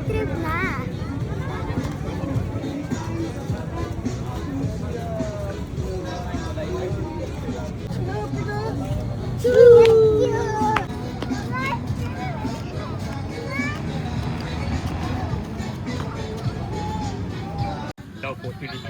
trip na. Daw po, pili na.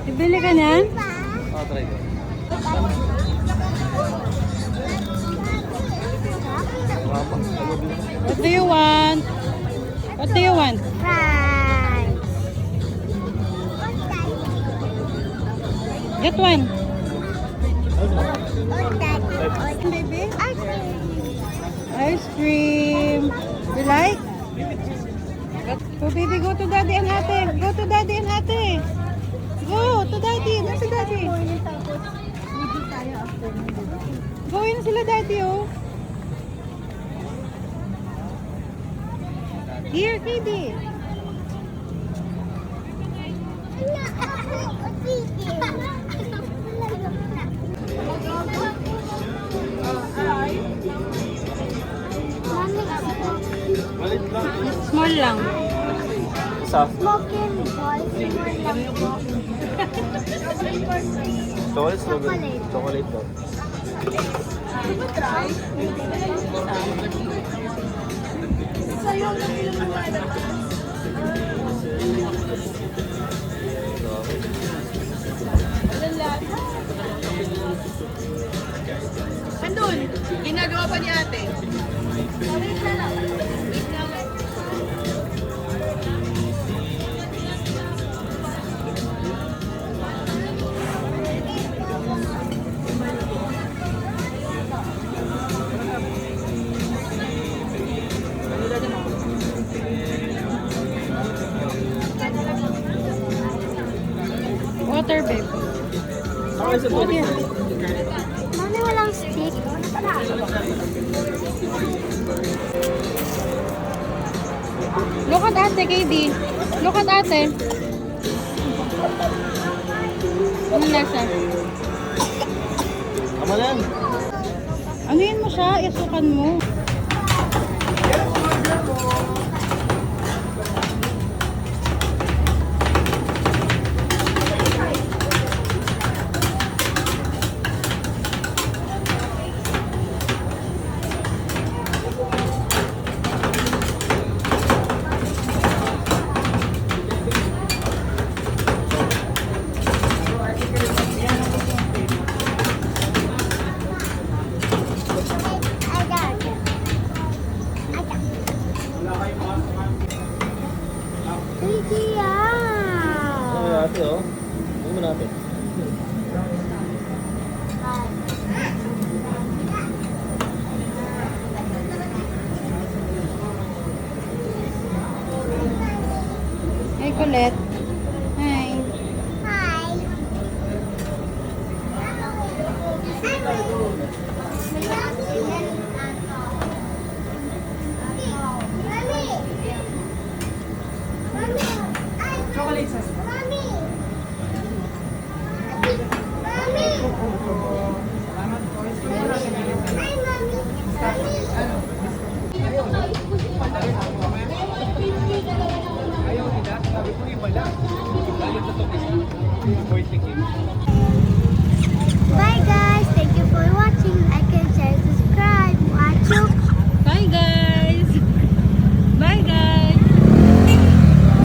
Bibili ka na? Oh, try ko. What do you want? What do you want? Fries. Get one. Baby? Ice cream. You like? Go baby, go to daddy and ate. Go to daddy and ate. Go to daddy. Nasa daddy? Go in sila daddy, oh. Here, baby. Small lang. Isa. Smoking balls. Chocolate, strawberry. Chocolate daw. Andun, ginagawa pa ni ate. Water, babe. Water. Mami, walang stick. Look at ate, KD. Look at ate. Ano lasa? Tama na yan. Anuin mo siya, isukan mo. Ano mo natin, oh? Ano mo natin? Hey, Colette. Hi. Hi. Chocolate sauce.